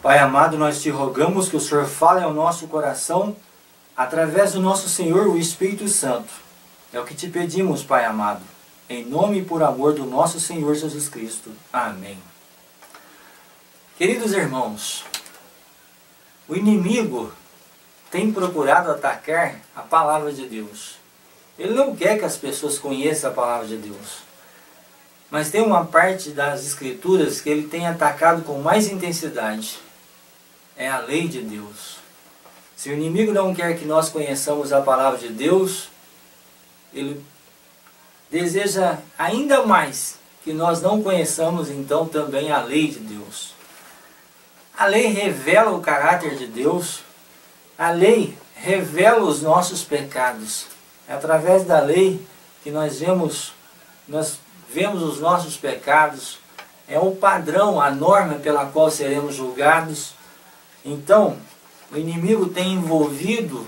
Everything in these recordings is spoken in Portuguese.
Pai amado, nós te rogamos que o Senhor fale ao nosso coração através do nosso Senhor, o Espírito Santo. É o que te pedimos, Pai amado, em nome e por amor do nosso Senhor Jesus Cristo. Amém. Queridos irmãos, o inimigo tem procurado atacar a palavra de Deus. Ele não quer que as pessoas conheçam a palavra de Deus. Mas tem uma parte das Escrituras que ele tem atacado com mais intensidade. É a lei de Deus. Se o inimigo não quer que nós conheçamos a palavra de Deus, ele deseja ainda mais que nós não conheçamos então também a lei de Deus. A lei revela o caráter de Deus. A lei revela os nossos pecados. É através da lei que nós vemos os nossos pecados. É o padrão, a norma pela qual seremos julgados. Então, o inimigo tem envolvido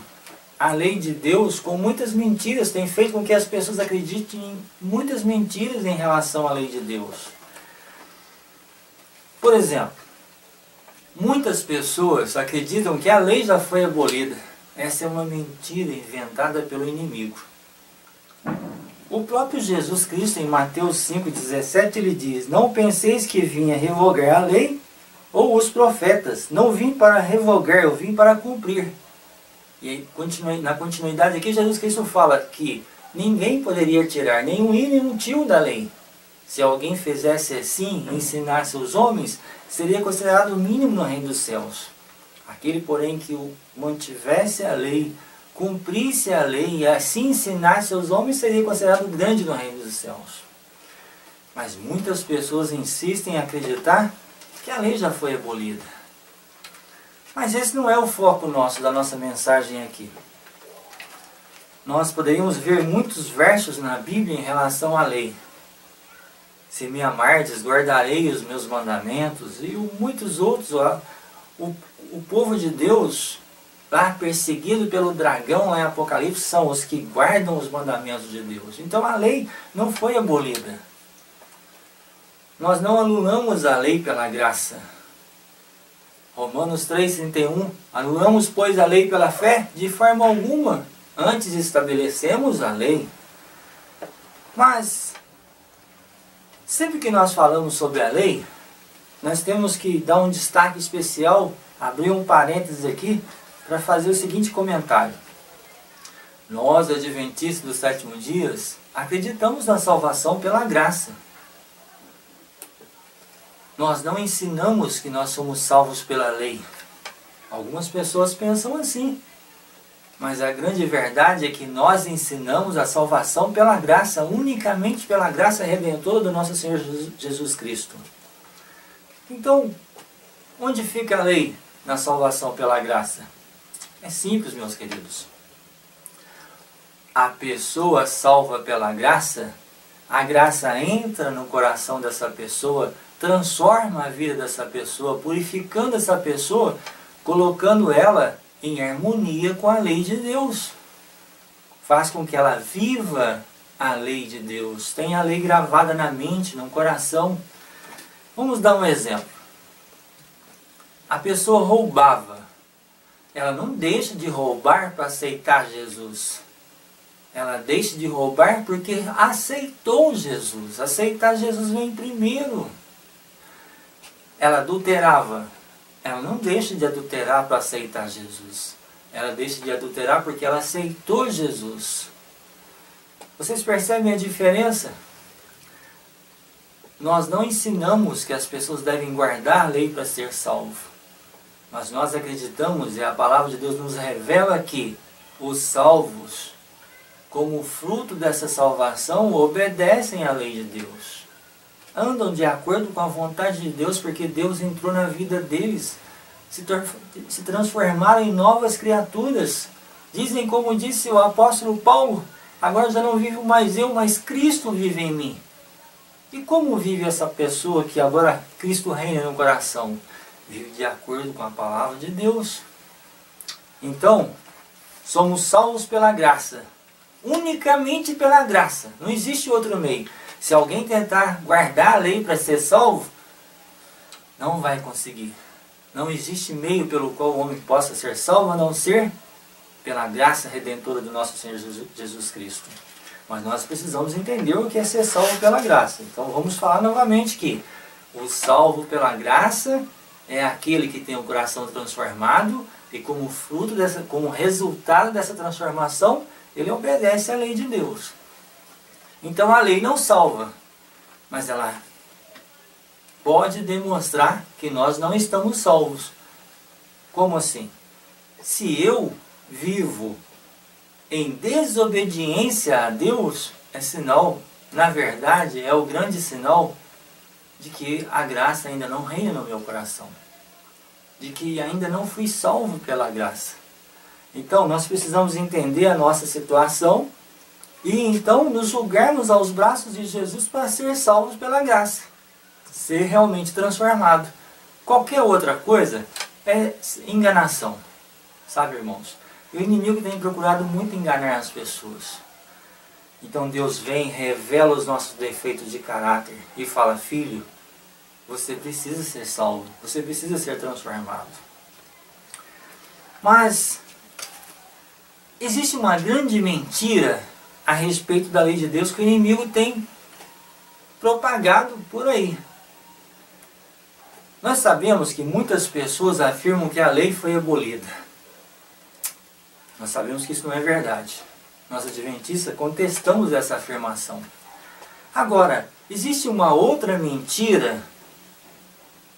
a lei de Deus com muitas mentiras, tem feito com que as pessoas acreditem em muitas mentiras em relação à lei de Deus. Por exemplo, muitas pessoas acreditam que a lei já foi abolida. Essa é uma mentira inventada pelo inimigo. O próprio Jesus Cristo, em Mateus 5,17, ele diz: não penseis que vinha revogar a lei ou os profetas. Não vim para revogar, eu vim para cumprir. E na continuidade aqui, Jesus Cristo fala que ninguém poderia tirar nenhum i nem um tio da lei. Se alguém fizesse assim, ensinasse os homens, seria considerado o mínimo no reino dos céus. Aquele, porém, que mantivesse a lei, cumprisse a lei e assim ensinasse aos homens, seria considerado grande no reino dos céus. Mas muitas pessoas insistem em acreditar que a lei já foi abolida. Mas esse não é o foco nosso, da nossa mensagem aqui. Nós poderíamos ver muitos versos na Bíblia em relação à lei. Se me amardes, guardarei os meus mandamentos, e muitos outros. O povo de Deus, lá perseguido pelo dragão lá em Apocalipse, são os que guardam os mandamentos de Deus. Então a lei não foi abolida. Nós não anulamos a lei pela graça. Romanos 3,31, anulamos, pois, a lei pela fé? De forma alguma. Antes estabelecemos a lei. Mas, sempre que nós falamos sobre a lei, nós temos que dar um destaque especial, abrir um parênteses aqui, para fazer o seguinte comentário. Nós, adventistas do sétimo dia, acreditamos na salvação pela graça. Nós não ensinamos que nós somos salvos pela lei. Algumas pessoas pensam assim. Mas a grande verdade é que nós ensinamos a salvação pela graça, unicamente pela graça redentora do nosso Senhor Jesus Cristo. Então, onde fica a lei na salvação pela graça? É simples, meus queridos. A pessoa salva pela graça, a graça entra no coração dessa pessoa, transforma a vida dessa pessoa, purificando essa pessoa, colocando ela em harmonia com a lei de Deus. Faz com que ela viva a lei de Deus, tenha a lei gravada na mente, no coração. Vamos dar um exemplo. A pessoa roubava. Ela não deixa de roubar para aceitar Jesus. Ela deixa de roubar porque aceitou Jesus. Aceitar Jesus vem primeiro. Ela adulterava. Ela não deixa de adulterar para aceitar Jesus. Ela deixa de adulterar porque ela aceitou Jesus. Vocês percebem a diferença? Nós não ensinamos que as pessoas devem guardar a lei para ser salvo. Mas nós acreditamos, e a palavra de Deus nos revela que os salvos, como fruto dessa salvação, obedecem à lei de Deus. Andam de acordo com a vontade de Deus, porque Deus entrou na vida deles, se transformaram em novas criaturas. Dizem, como disse o apóstolo Paulo, agora já não vivo mais eu, mas Cristo vive em mim. E como vive essa pessoa que agora Cristo reina no coração? Vive de acordo com a palavra de Deus. Então, somos salvos pela graça. Unicamente pela graça. Não existe outro meio. Se alguém tentar guardar a lei para ser salvo, não vai conseguir. Não existe meio pelo qual o homem possa ser salvo, a não ser pela graça redentora do nosso Senhor Jesus Cristo. Mas nós precisamos entender o que é ser salvo pela graça. Então vamos falar novamente que o salvo pela graça é aquele que tem o coração transformado e como fruto como resultado dessa transformação, ele obedece à lei de Deus. Então a lei não salva, mas ela pode demonstrar que nós não estamos salvos. Como assim? Se eu vivo em desobediência a Deus, é sinal, na verdade, é o grande sinal de que a graça ainda não reina no meu coração. De que ainda não fui salvo pela graça. Então nós precisamos entender a nossa situação e então nos julgarmos aos braços de Jesus para ser salvos pela graça. Ser realmente transformado. Qualquer outra coisa é enganação. Sabe, irmãos? O inimigo tem procurado muito enganar as pessoas. Então Deus vem, revela os nossos defeitos de caráter e fala: filho, você precisa ser salvo, você precisa ser transformado. Mas existe uma grande mentira a respeito da lei de Deus que o inimigo tem propagado por aí. Nós sabemos que muitas pessoas afirmam que a lei foi abolida. Nós sabemos que isso não é verdade. Nós adventistas contestamos essa afirmação. Agora, existe uma outra mentira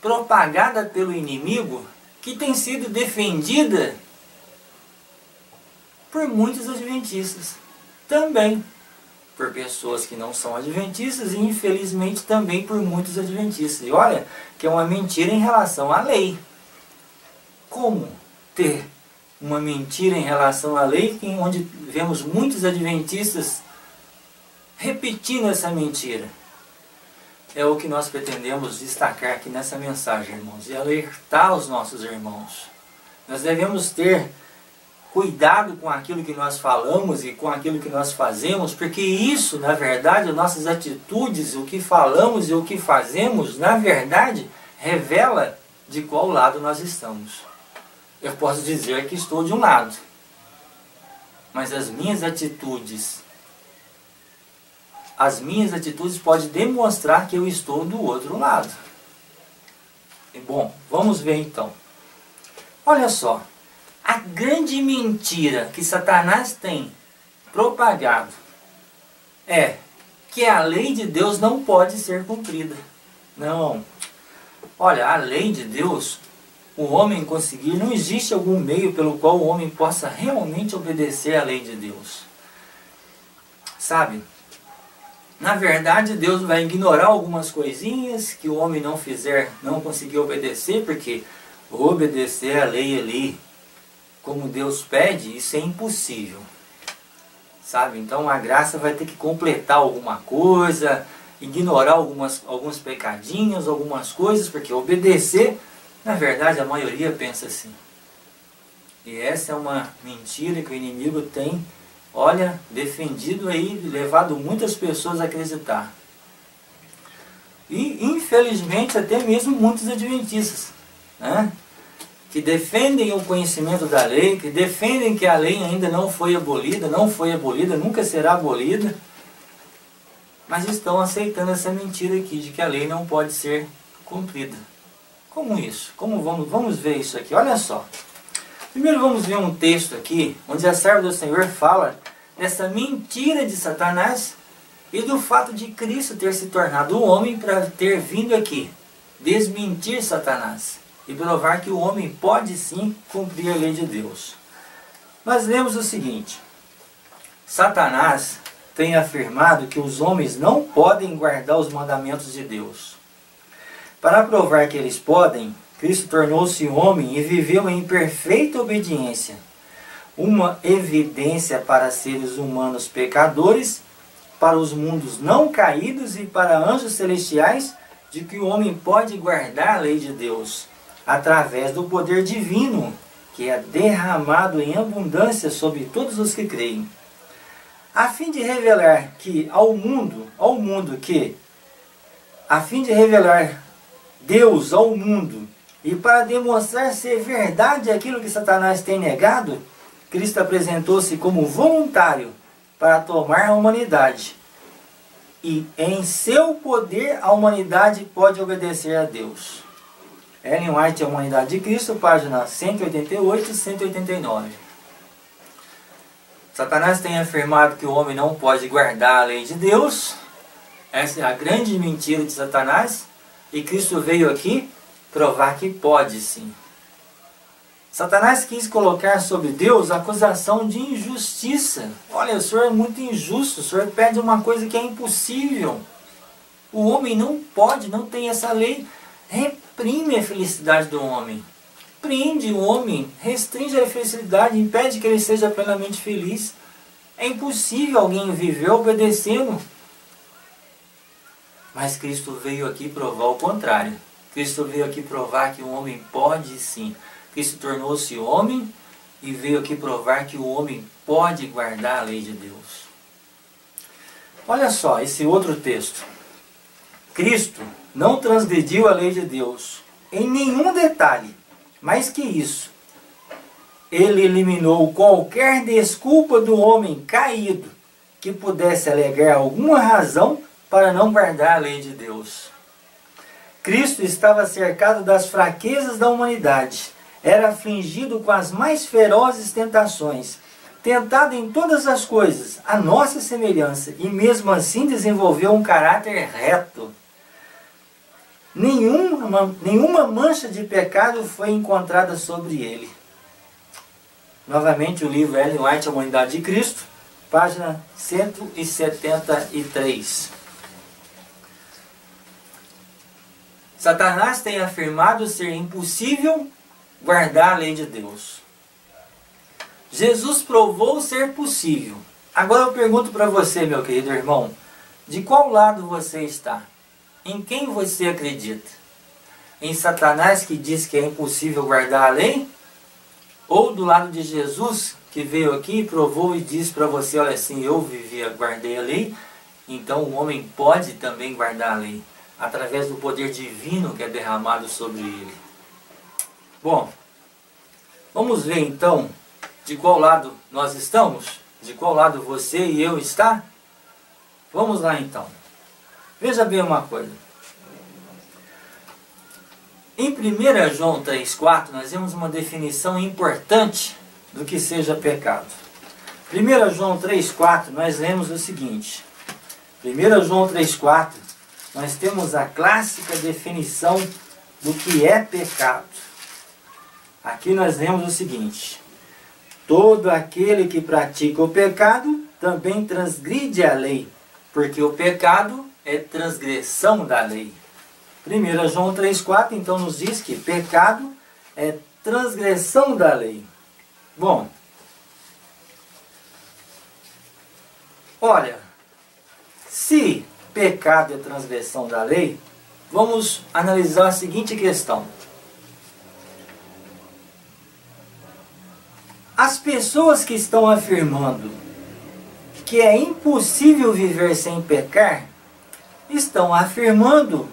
propagada pelo inimigo que tem sido defendida por muitos adventistas. Também por pessoas que não são adventistas e infelizmente também por muitos adventistas. E olha que é uma mentira em relação à lei. Como ter uma mentira em relação à lei, onde vemos muitos adventistas repetindo essa mentira? É o que nós pretendemos destacar aqui nessa mensagem, irmãos, e alertar os nossos irmãos. Nós devemos ter cuidado com aquilo que nós falamos e com aquilo que nós fazemos, porque isso, na verdade, nossas atitudes, o que falamos e o que fazemos, na verdade, revela de qual lado nós estamos. Eu posso dizer que estou de um lado, mas as minhas atitudes podem demonstrar que eu estou do outro lado. E, bom, vamos ver então. Olha só, a grande mentira que Satanás tem propagado é que a lei de Deus não pode ser cumprida. Não. Olha, a lei de Deus, o homem conseguir, não existe algum meio pelo qual o homem possa realmente obedecer à lei de Deus. Sabe? Na verdade, Deus vai ignorar algumas coisinhas que o homem não conseguir obedecer, porque obedecer a lei ali, como Deus pede, isso é impossível. Sabe? Então a graça vai ter que completar alguma coisa, ignorar alguns pecadinhos, algumas coisas, porque obedecer, na verdade, a maioria pensa assim. E essa é uma mentira que o inimigo tem, olha, defendido aí, levado muitas pessoas a acreditar. E, infelizmente, até mesmo muitos adventistas, né? Que defendem o conhecimento da lei, que defendem que a lei ainda não foi abolida, nunca será abolida, mas estão aceitando essa mentira aqui, de que a lei não pode ser cumprida. Como isso? Como vamos ver isso aqui? Olha só. Primeiro vamos ver um texto aqui, onde a serva do Senhor fala dessa mentira de Satanás e do fato de Cristo ter se tornado um homem para ter vindo aqui desmentir Satanás e provar que o homem pode sim cumprir a lei de Deus. Nós lemos o seguinte: Satanás tem afirmado que os homens não podem guardar os mandamentos de Deus. Para provar que eles podem, Cristo tornou-se homem e viveu em perfeita obediência, uma evidência para seres humanos pecadores, para os mundos não caídos e para anjos celestiais, de que o homem pode guardar a lei de Deus, através do poder divino, que é derramado em abundância sobre todos os que creem, a fim de revelar Deus ao mundo E para demonstrar ser verdade aquilo que Satanás tem negado, Cristo apresentou-se como voluntário para tomar a humanidade. E em seu poder a humanidade pode obedecer a Deus. Ellen White, A Humanidade de Cristo, página 188 e 189. Satanás tem afirmado que o homem não pode guardar a lei de Deus. Essa é a grande mentira de Satanás. E Cristo veio aqui provar que pode sim. Satanás quis colocar sobre Deus a acusação de injustiça. Olha, o Senhor é muito injusto, o Senhor pede uma coisa que é impossível. O homem não pode, não tem essa lei. Reprime a felicidade do homem. Prende o homem, restringe a felicidade, impede que ele seja plenamente feliz. É impossível alguém viver obedecendo. Mas Cristo veio aqui provar o contrário. Cristo veio aqui provar que o homem pode sim. Cristo tornou-se homem e veio aqui provar que o homem pode guardar a lei de Deus. Olha só esse outro texto. Cristo não transgrediu a lei de Deus em nenhum detalhe, mais que isso. Ele eliminou qualquer desculpa do homem caído que pudesse alegar alguma razão para não guardar a lei de Deus. Cristo estava cercado das fraquezas da humanidade. Era afligido com as mais ferozes tentações, tentado em todas as coisas, à nossa semelhança, e mesmo assim desenvolveu um caráter reto. Nenhuma mancha de pecado foi encontrada sobre ele. Novamente o livro Ellen White, A Humanidade de Cristo, página 173. Satanás tem afirmado ser impossível guardar a lei de Deus. Jesus provou ser possível. Agora eu pergunto para você, meu querido irmão, de qual lado você está? Em quem você acredita? Em Satanás, que diz que é impossível guardar a lei? Ou do lado de Jesus, que veio aqui e provou e disse para você, olha assim, eu guardei a lei, então o homem pode também guardar a lei, através do poder divino que é derramado sobre ele. Bom, vamos ver então de qual lado nós estamos? De qual lado você e eu está? Vamos lá então. Veja bem uma coisa. Em 1 João 3,4 nós vemos uma definição importante do que seja pecado. 1 João 3,4 nós lemos o seguinte. 1 João 3,4 nós temos a clássica definição do que é pecado. Aqui nós lemos o seguinte: todo aquele que pratica o pecado também transgride a lei, porque o pecado é transgressão da lei. 1 João 3,4 então nos diz que pecado é transgressão da lei. Bom, olha, se pecado é transgressão da lei, vamos analisar a seguinte questão. As pessoas que estão afirmando que é impossível viver sem pecar, estão afirmando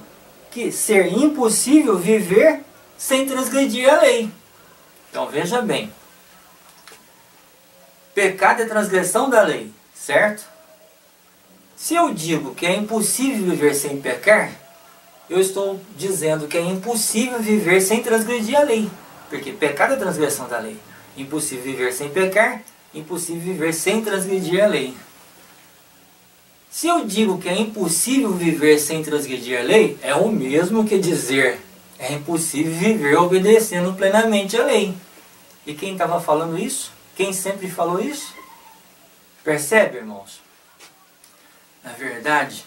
que ser impossível viver sem transgredir a lei. Então veja bem. Pecado é transgressão da lei, certo? Se eu digo que é impossível viver sem pecar, eu estou dizendo que é impossível viver sem transgredir a lei. Porque pecado é transgressão da lei. Impossível viver sem pecar, impossível viver sem transgredir a lei. Se eu digo que é impossível viver sem transgredir a lei, é o mesmo que dizer é impossível viver obedecendo plenamente a lei. E quem estava falando isso? Quem sempre falou isso? Percebe, irmãos? Na verdade,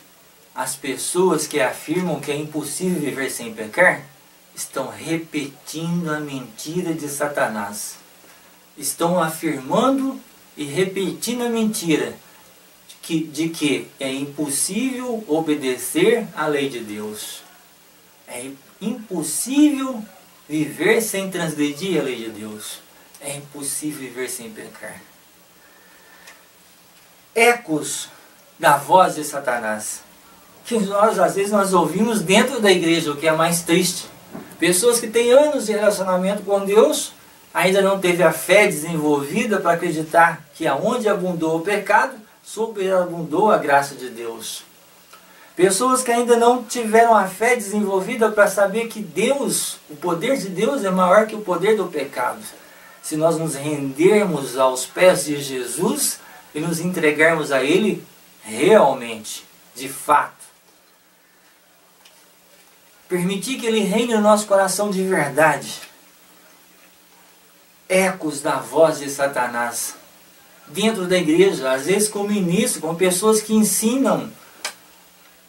as pessoas que afirmam que é impossível viver sem pecar estão repetindo a mentira de Satanás. Estão afirmando e repetindo a mentira de que é impossível obedecer à lei de Deus. É impossível viver sem transgredir a lei de Deus. É impossível viver sem pecar. Ecos da voz de Satanás, que às vezes nós ouvimos dentro da igreja, o que é mais triste. Pessoas que têm anos de relacionamento com Deus, ainda não teve a fé desenvolvida para acreditar que aonde abundou o pecado, superabundou a graça de Deus. Pessoas que ainda não tiveram a fé desenvolvida para saber que Deus, o poder de Deus é maior que o poder do pecado. Se nós nos rendermos aos pés de Jesus e nos entregarmos a Ele realmente, de fato. Permitir que Ele reine no nosso coração de verdade. Ecos da voz de Satanás dentro da igreja, às vezes com ministros, com pessoas que ensinam,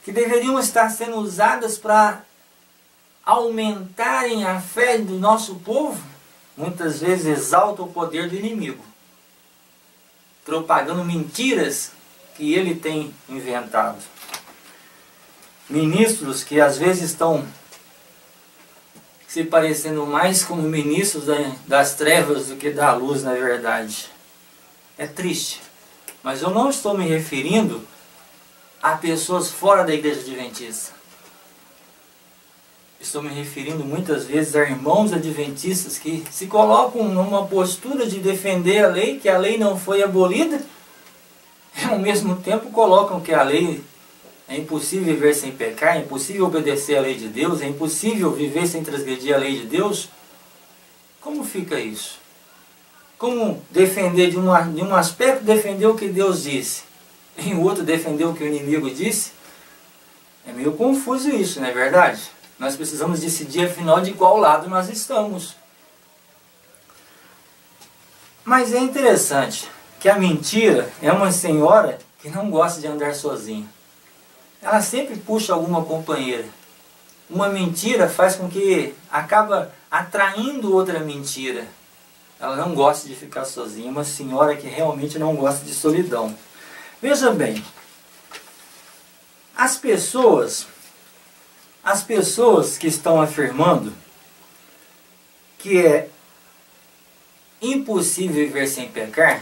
que deveriam estar sendo usadas para aumentarem a fé do nosso povo, muitas vezes exaltam o poder do inimigo, propagando mentiras que ele tem inventado. Ministros que às vezes estão se parecendo mais como ministros das trevas do que da luz, na verdade. É triste, mas eu não estou me referindo a pessoas fora da igreja adventista. Estou me referindo muitas vezes a irmãos adventistas que se colocam numa postura de defender a lei, que a lei não foi abolida, e ao mesmo tempo colocam que a lei é impossível viver sem pecar, é impossível obedecer à lei de Deus, é impossível viver sem transgredir a lei de Deus. Como fica isso? Como defender de um aspecto, defender o que Deus disse, em outro defender o que o inimigo disse? É meio confuso isso, não é verdade? Nós precisamos decidir afinal de qual lado nós estamos. Mas é interessante que a mentira é uma senhora que não gosta de andar sozinha. Ela sempre puxa alguma companheira. Uma mentira faz com que acaba atraindo outra mentira. Ela não gosta de ficar sozinha, uma senhora que realmente não gosta de solidão. Veja bem, as pessoas que estão afirmando que é impossível viver sem pecar,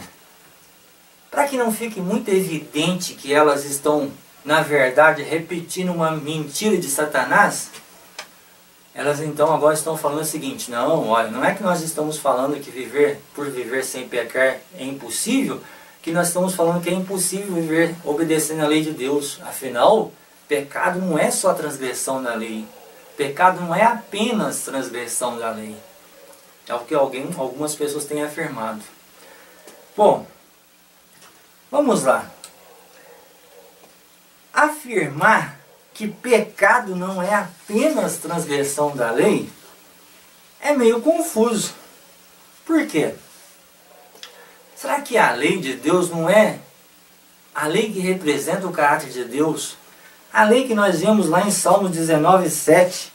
para que não fique muito evidente que elas estão, na verdade, repetindo uma mentira de Satanás, elas então agora estão falando o seguinte: não, olha, não é que nós estamos falando que por viver sem pecar é impossível, que nós estamos falando que é impossível viver obedecendo a lei de Deus. Afinal, pecado não é só transgressão da lei. Pecado não é apenas transgressão da lei. É o que algumas pessoas têm afirmado. Bom, vamos lá. Afirmar que pecado não é apenas transgressão da lei é meio confuso. Por quê? Será que a lei de Deus não é a lei que representa o caráter de Deus? A lei que nós vemos lá em Salmo 19:7.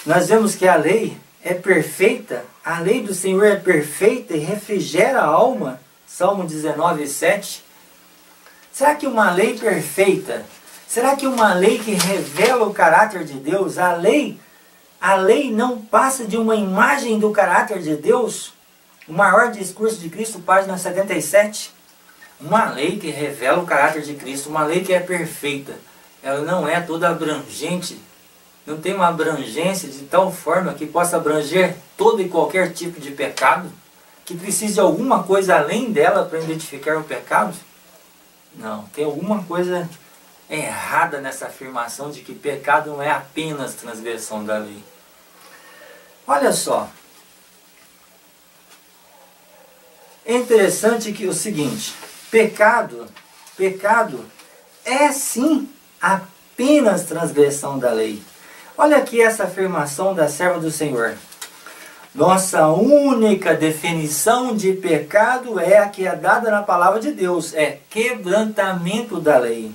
Nós vemos que a lei é perfeita, a lei do Senhor é perfeita e refrigera a alma. Salmo 19:7. Será que uma lei perfeita, será que uma lei que revela o caráter de Deus, a lei não passa de uma imagem do caráter de Deus? O maior discurso de Cristo, página 77. Uma lei que revela o caráter de Cristo, uma lei que é perfeita. Ela não é toda abrangente, não tem uma abrangência de tal forma que possa abranger todo e qualquer tipo de pecado, que precise de alguma coisa além dela para identificar o pecado. Não, tem alguma coisa errada nessa afirmação de que pecado não é apenas transgressão da lei. Olha só. É interessante que o seguinte: pecado é sim apenas transgressão da lei. Olha aqui essa afirmação da serva do Senhor. Nossa única definição de pecado é a que é dada na palavra de Deus, é quebrantamento da lei.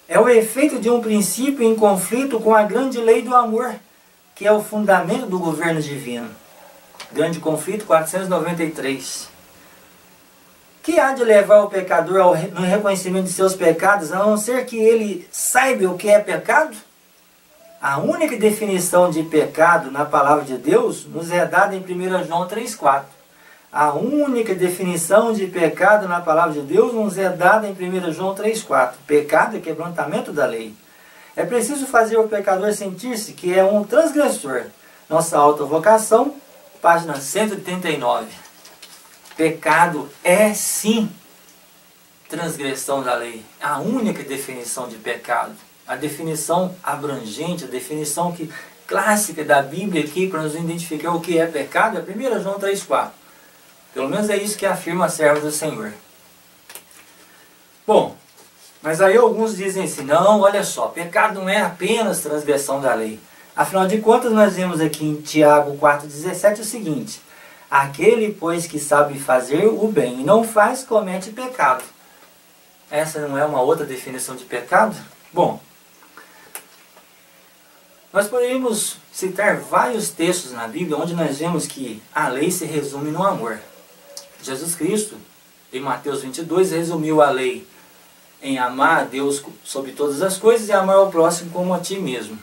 É o efeito de um princípio em conflito com a grande lei do amor, que é o fundamento do governo divino. Grande conflito 493. Que há de levar o pecador no reconhecimento de seus pecados, a não ser que ele saiba o que é pecado? A única definição de pecado na palavra de Deus nos é dada em 1 João 3,4. A única definição de pecado na palavra de Deus nos é dada em 1 João 3,4. Pecado é quebrantamento da lei. É preciso fazer o pecador sentir-se que é um transgressor. Nossa autovocação, página 139. Pecado é sim transgressão da lei. A única definição de pecado. A definição abrangente, a definição clássica da Bíblia aqui para nos identificar o que é pecado é 1 João 3,4. Pelo menos é isso que afirma a serva do Senhor. Bom, mas aí alguns dizem assim, não, olha só, pecado não é apenas transgressão da lei. Afinal de contas, nós vemos aqui em Tiago 4,17 o seguinte: aquele, pois, que sabe fazer o bem e não faz, comete pecado. Essa não é uma outra definição de pecado? Bom, nós poderíamos citar vários textos na Bíblia onde nós vemos que a lei se resume no amor. Jesus Cristo, em Mateus 22, resumiu a lei em amar a Deus sobre todas as coisas e amar ao próximo como a ti mesmo.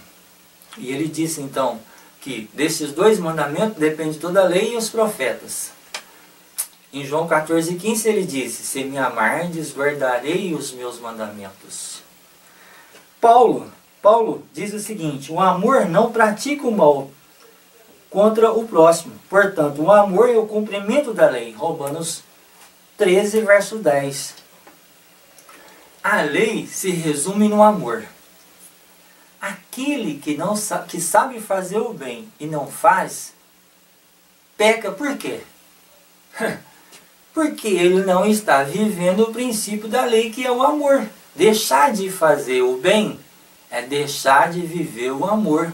E ele disse então que desses dois mandamentos depende toda a lei e os profetas. Em João 14,15 ele disse: se me amardes, guardarei os meus mandamentos. Paulo diz o seguinte: o amor não pratica o mal contra o próximo. Portanto, o amor é o cumprimento da lei. Romanos 13, verso 10. A lei se resume no amor. Aquele que sabe fazer o bem e não faz, peca por quê? Porque ele não está vivendo o princípio da lei, que é o amor. Deixar de fazer o bem é deixar de viver o amor.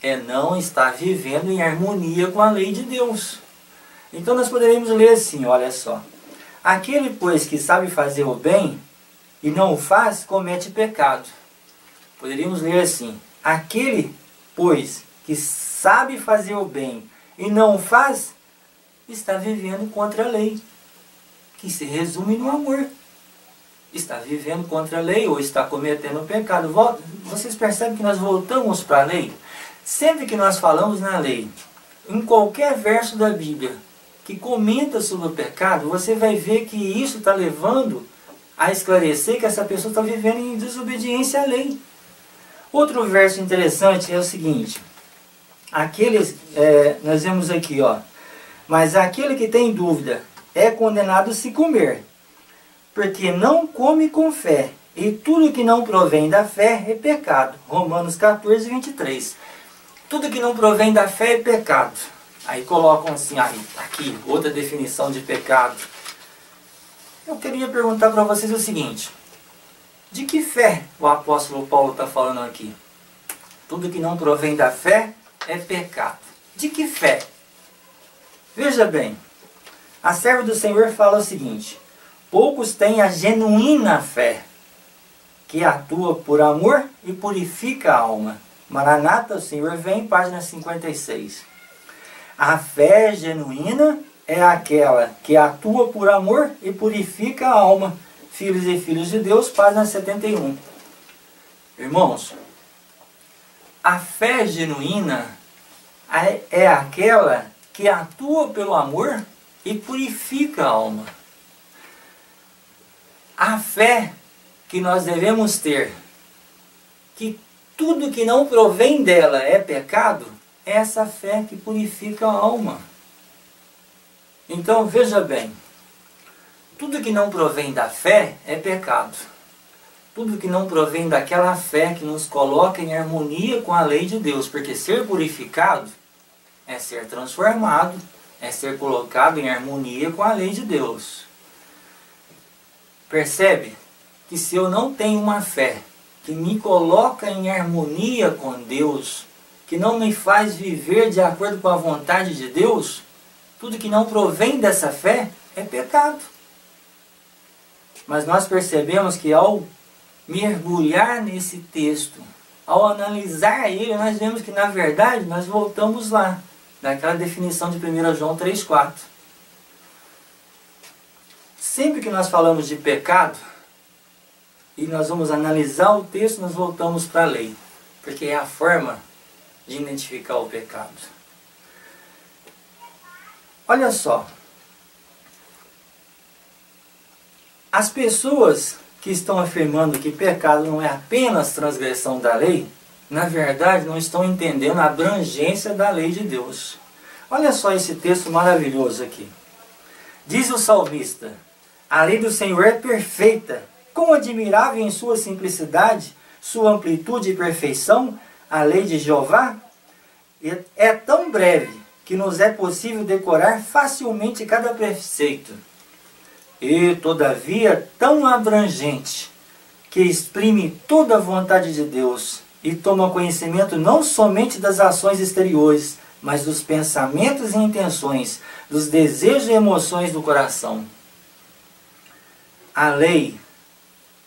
É não estar vivendo em harmonia com a lei de Deus. Então nós poderíamos ler assim, olha só. Aquele, pois, que sabe fazer o bem e não o faz, comete pecado. Poderíamos ler assim: aquele, pois, que sabe fazer o bem e não o faz, está vivendo contra a lei, que se resume no amor. Está vivendo contra a lei ou está cometendo pecado. Vocês percebem que nós voltamos para a lei? Sempre que nós falamos na lei, em qualquer verso da Bíblia que comenta sobre o pecado, você vai ver que isso está levando a esclarecer que essa pessoa está vivendo em desobediência à lei. Outro verso interessante é o seguinte: nós vemos aqui, ó, mas aquele que tem dúvida é condenado se comer, porque não come com fé, e tudo que não provém da fé é pecado. Romanos 14, 23. Tudo que não provém da fé é pecado. Aí colocam assim, aqui, outra definição de pecado. Eu queria perguntar para vocês o seguinte: de que fé o apóstolo Paulo está falando aqui? Tudo que não provém da fé é pecado. De que fé? Veja bem, a serva do Senhor fala o seguinte: poucos têm a genuína fé, que atua por amor e purifica a alma. Maranata, o Senhor vem, página 56. A fé genuína é aquela que atua por amor e purifica a alma. Filhos e Filhos de Deus, página 71. Irmãos, a fé genuína é aquela que atua pelo amor e purifica a alma. A fé que nós devemos ter, que tudo que não provém dela é pecado, é essa fé que purifica a alma. Então veja bem, tudo que não provém da fé é pecado. Tudo que não provém daquela fé que nos coloca em harmonia com a lei de Deus, porque ser purificado é ser transformado, é ser colocado em harmonia com a lei de Deus. Percebe que se eu não tenho uma fé que me coloca em harmonia com Deus, que não me faz viver de acordo com a vontade de Deus, tudo que não provém dessa fé é pecado. Mas nós percebemos que ao mergulhar nesse texto, ao analisar ele, nós vemos que na verdade nós voltamos lá, naquela definição de 1 João 3,4. Sempre que nós falamos de pecado, e nós vamos analisar o texto, nós voltamos para a lei, porque é a forma de identificar o pecado. Olha só, as pessoas que estão afirmando que pecado não é apenas transgressão da lei, na verdade não estão entendendo a abrangência da lei de Deus. Olha só esse texto maravilhoso aqui. Diz o salmista: a lei do Senhor é perfeita, quão admirável em sua simplicidade, sua amplitude e perfeição, a lei de Jeová é tão breve que nos é possível decorar facilmente cada preceito, e todavia tão abrangente que exprime toda a vontade de Deus e toma conhecimento não somente das ações exteriores, mas dos pensamentos e intenções, dos desejos e emoções do coração. A lei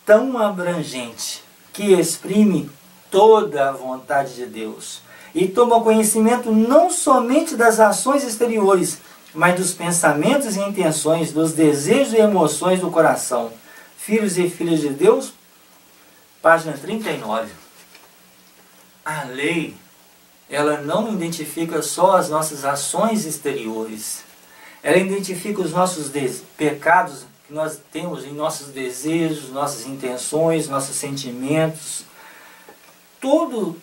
tão abrangente que exprime toda a vontade de Deus e toma conhecimento não somente das ações exteriores, mas dos pensamentos e intenções, dos desejos e emoções do coração. Filhos e filhas de Deus, página 39. A lei, ela não identifica só as nossas ações exteriores. Ela identifica os nossos pecados que nós temos em nossos desejos, nossas intenções, nossos sentimentos. Tudo.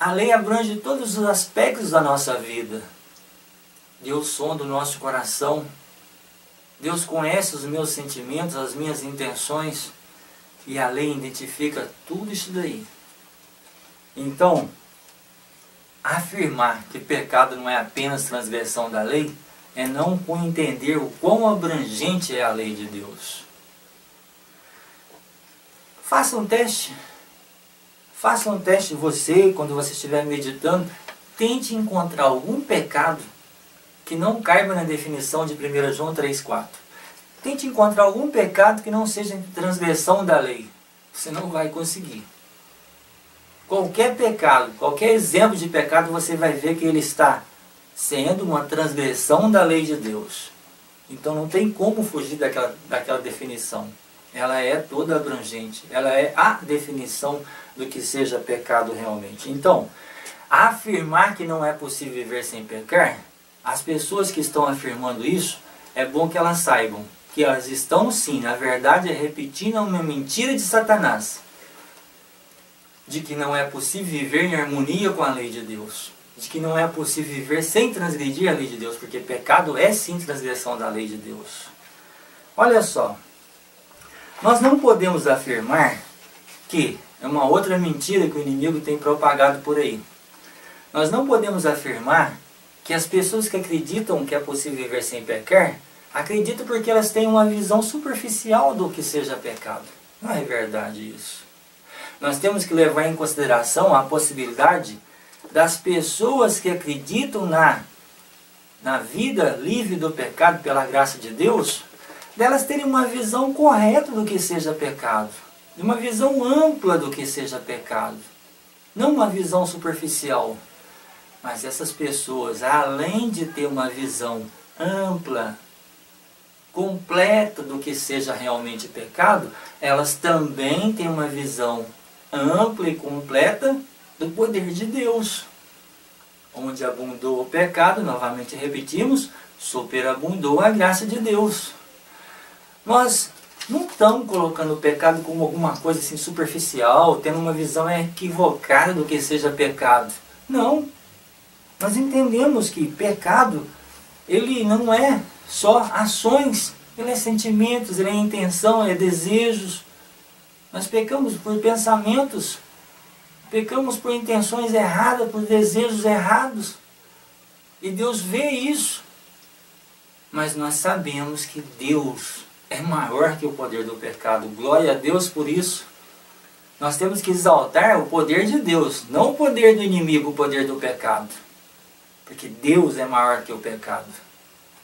A lei abrange todos os aspectos da nossa vida. Deus sonda o nosso coração. Deus conhece os meus sentimentos, as minhas intenções. E a lei identifica tudo isso daí. Então, afirmar que pecado não é apenas transgressão da lei é não entender o quão abrangente é a lei de Deus. Faça um teste. Faça um teste você, quando você estiver meditando. Tente encontrar algum pecado que não caiba na definição de 1 João 3,4. Tente encontrar algum pecado que não seja transgressão da lei. Você não vai conseguir. Qualquer pecado, qualquer exemplo de pecado, você vai ver que ele está sendo uma transgressão da lei de Deus. Então não tem como fugir daquela definição. Ela é toda abrangente. Ela é a definição do que seja pecado realmente. Então, afirmar que não é possível viver sem pecar, as pessoas que estão afirmando isso, é bom que elas saibam que elas estão sim, na verdade, repetindo uma mentira de Satanás. De que não é possível viver em harmonia com a lei de Deus. De que não é possível viver sem transgredir a lei de Deus. Porque pecado é sim transgressão da lei de Deus. Olha só. Nós não podemos afirmar que, é uma outra mentira que o inimigo tem propagado por aí. Nós não podemos afirmar que as pessoas que acreditam que é possível viver sem pecar, acreditam porque elas têm uma visão superficial do que seja pecado. Não é verdade isso. Nós temos que levar em consideração a possibilidade das pessoas que acreditam na vida livre do pecado pela graça de Deus, delas terem uma visão correta do que seja pecado, uma visão ampla do que seja pecado, não uma visão superficial. Mas essas pessoas, além de ter uma visão ampla, completa do que seja realmente pecado, elas também têm uma visão ampla e completa do poder de Deus. Onde abundou o pecado, novamente repetimos, superabundou a graça de Deus. Nós não estamos colocando o pecado como alguma coisa assim superficial, tendo uma visão equivocada do que seja pecado. Não. Nós entendemos que pecado, ele não é só ações, ele é sentimentos, ele é intenção, é desejos. Nós pecamos por pensamentos, pecamos por intenções erradas, por desejos errados. E Deus vê isso. Mas nós sabemos que Deus é maior que o poder do pecado. Glória a Deus por isso. Nós temos que exaltar o poder de Deus, não o poder do inimigo, o poder do pecado. Porque Deus é maior que o pecado.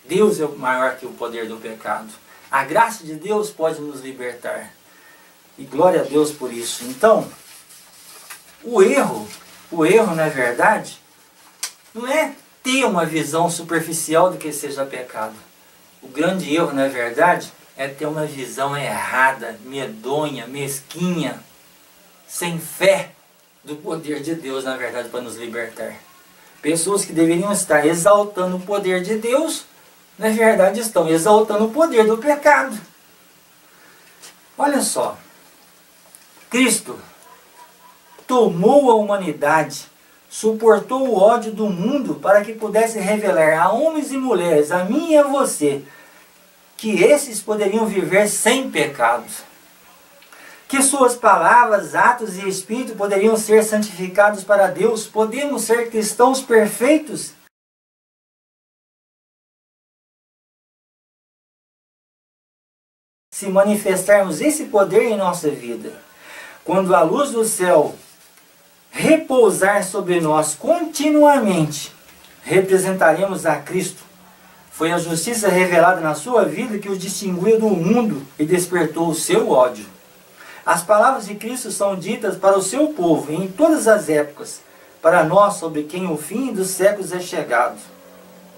Deus é maior que o poder do pecado. A graça de Deus pode nos libertar. E glória a Deus por isso. Então, o erro, na verdade, não é ter uma visão superficial do que seja pecado. O grande erro, na verdade, é ter uma visão errada, medonha, mesquinha, sem fé do poder de Deus, na verdade, para nos libertar. Pessoas que deveriam estar exaltando o poder de Deus, na verdade estão exaltando o poder do pecado. Olha só, Cristo tomou a humanidade, suportou o ódio do mundo para que pudesse revelar a homens e mulheres, a mim e a você, que esses poderiam viver sem pecados. Que suas palavras, atos e espírito poderiam ser santificados para Deus. Podemos ser cristãos perfeitos se manifestarmos esse poder em nossa vida. Quando a luz do céu repousar sobre nós continuamente, representaremos a Cristo. Foi a justiça revelada na sua vida que os distinguiu do mundo e despertou o seu ódio. As palavras de Cristo são ditas para o seu povo em todas as épocas, para nós sobre quem o fim dos séculos é chegado.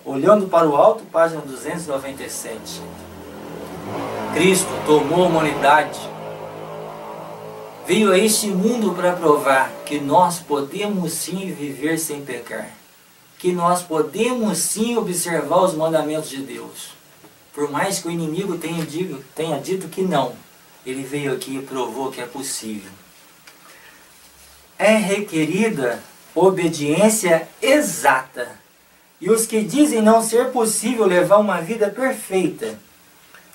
Olhando para o alto, página 297. Cristo tomou a humanidade, veio a este mundo para provar que nós podemos sim viver sem pecar, que nós podemos sim observar os mandamentos de Deus. Por mais que o inimigo tenha dito que não, ele veio aqui e provou que é possível. É requerida obediência exata. E os que dizem não ser possível levar uma vida perfeita,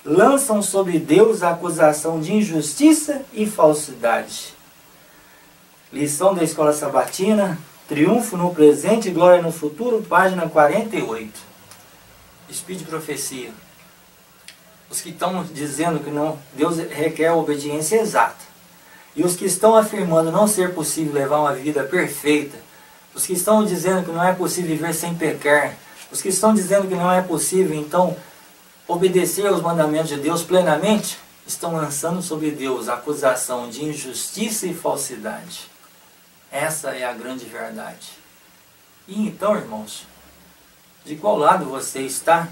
lançam sobre Deus a acusação de injustiça e falsidade. Lição da Escola Sabatina, Triunfo no Presente e Glória no Futuro, página 48. Espírito de Profecia. Os que estão dizendo que não, Deus requer obediência exata. E os que estão afirmando não ser possível levar uma vida perfeita, os que estão dizendo que não é possível viver sem pecar, os que estão dizendo que não é possível, então, obedecer aos mandamentos de Deus plenamente, estão lançando sobre Deus a acusação de injustiça e falsidade. Essa é a grande verdade. E então, irmãos, de qual lado você está?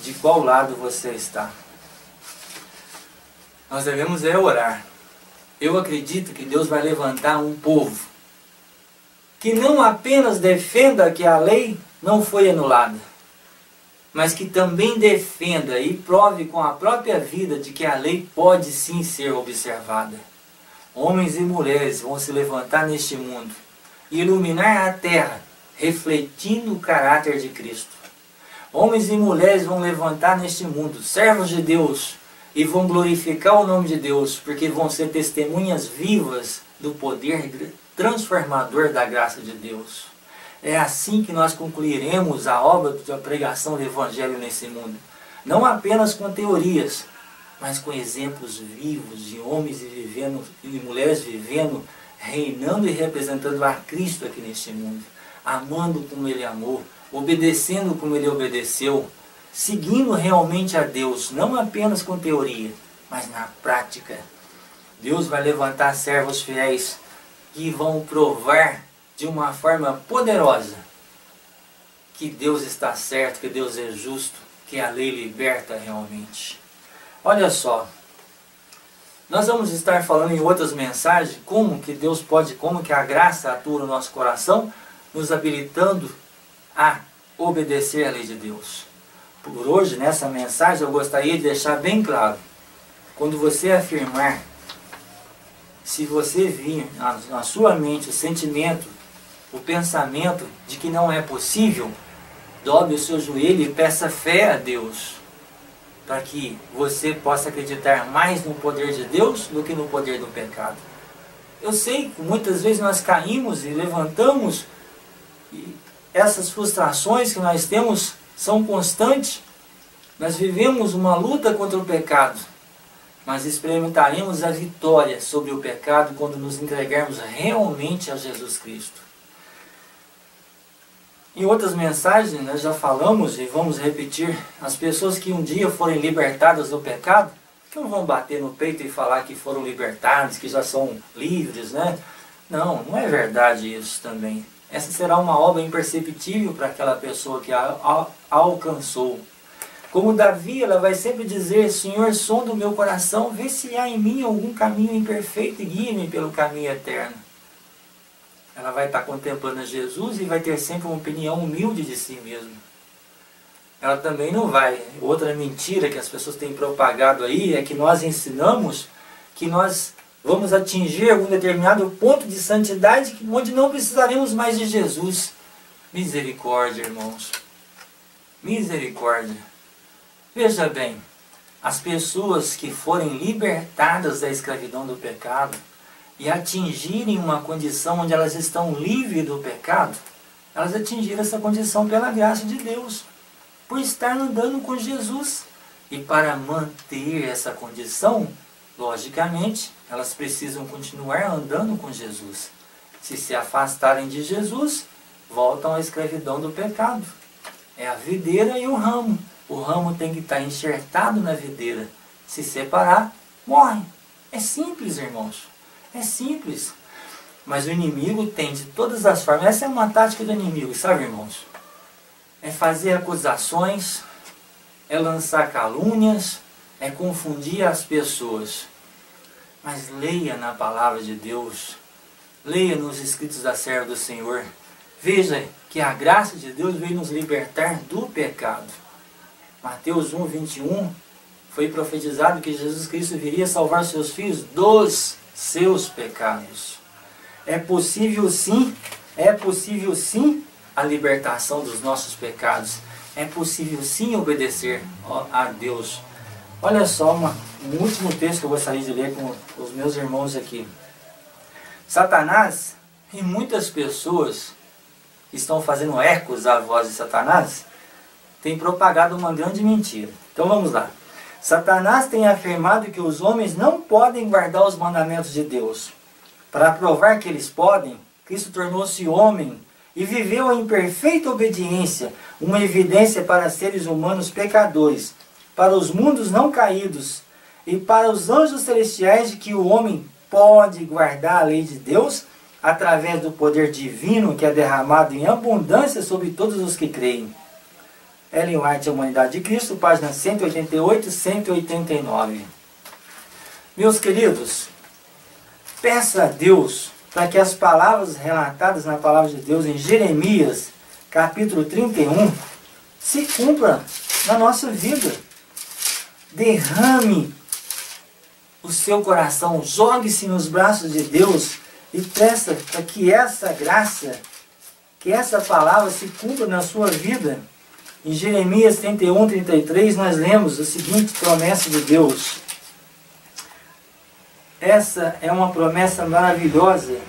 De qual lado você está? Nós devemos orar. Eu acredito que Deus vai levantar um povo que não apenas defenda que a lei não foi anulada, mas que também defenda e prove com a própria vida de que a lei pode sim ser observada. Homens e mulheres vão se levantar neste mundo e iluminar a terra, refletindo o caráter de Cristo. Homens e mulheres vão levantar neste mundo, servos de Deus, e vão glorificar o nome de Deus, porque vão ser testemunhas vivas do poder transformador da graça de Deus. É assim que nós concluiremos a obra da pregação do Evangelho nesse mundo. Não apenas com teorias, mas com exemplos vivos de homens e mulheres vivendo, reinando e representando a Cristo aqui neste mundo. Amando como Ele amou, obedecendo como Ele obedeceu, seguindo realmente a Deus, não apenas com teoria, mas na prática. Deus vai levantar servos fiéis que vão provar de uma forma poderosa que Deus está certo, que Deus é justo, que a lei liberta realmente. Olha só, nós vamos estar falando em outras mensagens como que Deus pode, como que a graça atua no nosso coração, nos habilitando a obedecer à lei de Deus. Por hoje, nessa mensagem, eu gostaria de deixar bem claro, quando você afirmar, se você vir na sua mente o sentimento, o pensamento de que não é possível, dobre o seu joelho e peça fé a Deus, para que você possa acreditar mais no poder de Deus do que no poder do pecado. Eu sei que muitas vezes nós caímos e levantamos, e essas frustrações que nós temos são constantes. Nós vivemos uma luta contra o pecado, mas experimentaremos a vitória sobre o pecado quando nos entregarmos realmente a Jesus Cristo. Em outras mensagens nós já falamos e vamos repetir, as pessoas que um dia forem libertadas do pecado, que não vão bater no peito e falar que foram libertadas, que já são livres, né? Não, não é verdade isso também. Essa será uma obra imperceptível para aquela pessoa que a alcançou. Como Davi, ela vai sempre dizer, Senhor, sonda o meu coração, vê se há em mim algum caminho imperfeito e guie-me pelo caminho eterno. Ela vai estar contemplando Jesus e vai ter sempre uma opinião humilde de si mesma. ela também não vai. Outra mentira que as pessoas têm propagado aí é que nós ensinamos que nós vamos atingir algum determinado ponto de santidade onde não precisaremos mais de Jesus. Misericórdia, irmãos. Misericórdia. Veja bem, as pessoas que forem libertadas da escravidão do pecado e atingirem uma condição onde elas estão livres do pecado, elas atingiram essa condição pela graça de Deus, por estar andando com Jesus. E para manter essa condição, logicamente, elas precisam continuar andando com Jesus. Se afastarem de Jesus, voltam à escravidão do pecado. É a videira e o ramo. O ramo tem que estar enxertado na videira. Se separar, morre. É simples, irmãos. É simples. Mas o inimigo tem de todas as formas. Essa é uma tática do inimigo, sabe, irmãos? É fazer acusações, é lançar calúnias, é confundir as pessoas. Mas leia na palavra de Deus, leia nos escritos da serva do Senhor. Veja que a graça de Deus veio nos libertar do pecado. Mateus 1, 21, foi profetizado que Jesus Cristo viria salvar seus filhos dos seus pecados. É possível sim a libertação dos nossos pecados. É possível sim obedecer a Deus. Olha só um último texto que eu gostaria de ler com os meus irmãos aqui. Satanás, e muitas pessoas que estão fazendo ecos à voz de Satanás, têm propagado uma grande mentira. Então vamos lá. Satanás tem afirmado que os homens não podem guardar os mandamentos de Deus. Para provar que eles podem, Cristo tornou-se homem e viveu em perfeita obediência, uma evidência para seres humanos pecadores, para os mundos não caídos e para os anjos celestiais de que o homem pode guardar a lei de Deus através do poder divino que é derramado em abundância sobre todos os que creem. Ellen White, A Humanidade de Cristo, página 188 e 189. Meus queridos, peça a Deus para que as palavras relatadas na palavra de Deus em Jeremias, capítulo 31, se cumpram na nossa vida. Derrame o seu coração, jogue-se nos braços de Deus e peça para que essa graça, que essa palavra se cumpra na sua vida. Em Jeremias 31, 33, nós lemos a seguinte promessa de Deus. Essa é uma promessa maravilhosa,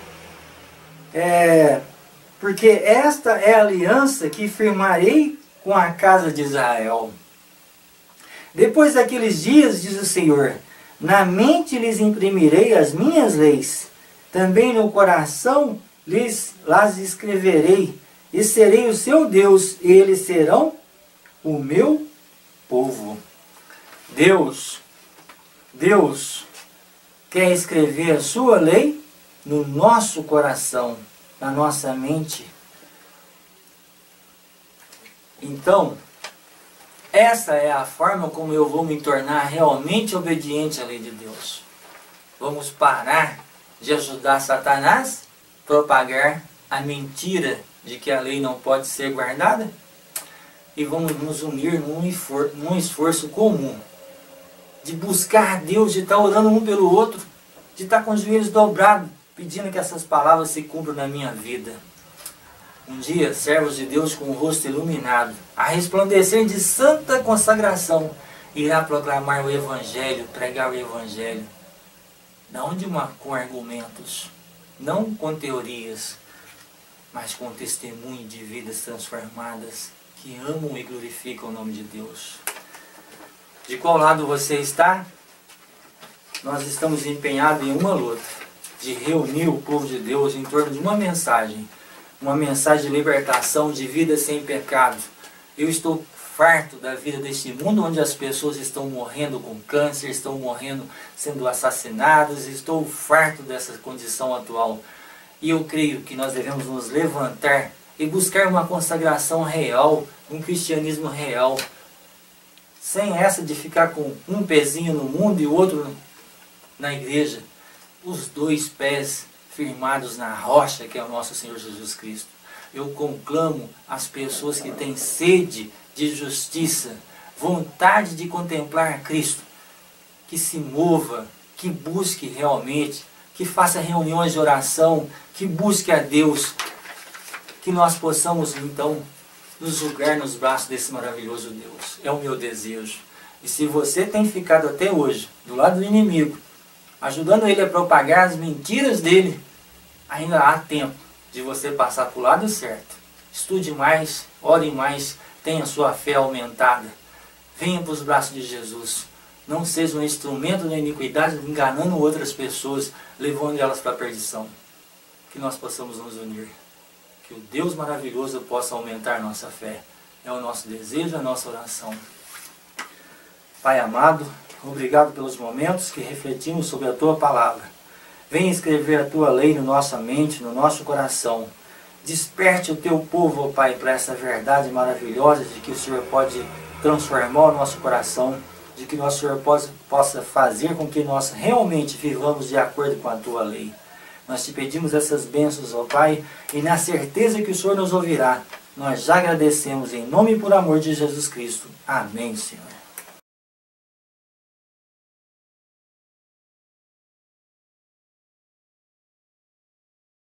porque esta é a aliança que firmarei com a casa de Israel. Depois daqueles dias, diz o Senhor, na mente lhes imprimirei as minhas leis, também no coração las escreverei, e serei o seu Deus, e eles serão o meu povo. Deus quer escrever a sua lei no nosso coração, na nossa mente. Então, essa é a forma como eu vou me tornar realmente obediente à lei de Deus. Vamos parar de ajudar Satanás a propagar a mentira de que a lei não pode ser guardada e vamos nos unir num esforço comum de buscar Deus, de estar orando um pelo outro, de estar com os joelhos dobrados, pedindo que essas palavras se cumpram na minha vida. Um dia, servos de Deus com o rosto iluminado, a resplandecer de santa consagração, irá proclamar o Evangelho, pregar o Evangelho. Não com argumentos, não com teorias, mas com testemunho de vidas transformadas, que amam e glorificam o nome de Deus. De qual lado você está? Nós estamos empenhados em uma luta, de reunir o povo de Deus em torno de uma mensagem de libertação, de vida sem pecado. Eu estou farto da vida deste mundo onde as pessoas estão morrendo com câncer, estão morrendo sendo assassinadas, estou farto dessa condição atual. E eu creio que nós devemos nos levantar e buscar uma consagração real, um cristianismo real, sem essa de ficar com um pezinho no mundo e o outro na igreja, os dois pés firmados na rocha que é o nosso Senhor Jesus Cristo. Eu conclamo as pessoas que têm sede de justiça, vontade de contemplar Cristo, que se mova, que busque realmente, que faça reuniões de oração, que busque a Deus, que nós possamos então nos julgar nos braços desse maravilhoso Deus. É o meu desejo. E se você tem ficado até hoje do lado do inimigo, ajudando ele a propagar as mentiras dele, ainda há tempo de você passar para o lado certo. Estude mais, ore mais, tenha sua fé aumentada. Venha para os braços de Jesus. Não seja um instrumento da iniquidade, enganando outras pessoas, levando elas para a perdição. Que nós possamos nos unir. Que o Deus maravilhoso possa aumentar nossa fé. É o nosso desejo, a nossa oração. Pai amado, obrigado pelos momentos que refletimos sobre a Tua palavra. Venha escrever a Tua lei na nossa mente, no nosso coração. Desperte o Teu povo, ó Pai, para essa verdade maravilhosa de que o Senhor pode transformar o nosso coração, de que o Senhor possa fazer com que nós realmente vivamos de acordo com a Tua lei. Nós te pedimos essas bênçãos, ó Pai, e na certeza que o Senhor nos ouvirá, nós já agradecemos em nome e por amor de Jesus Cristo. Amém, Senhor.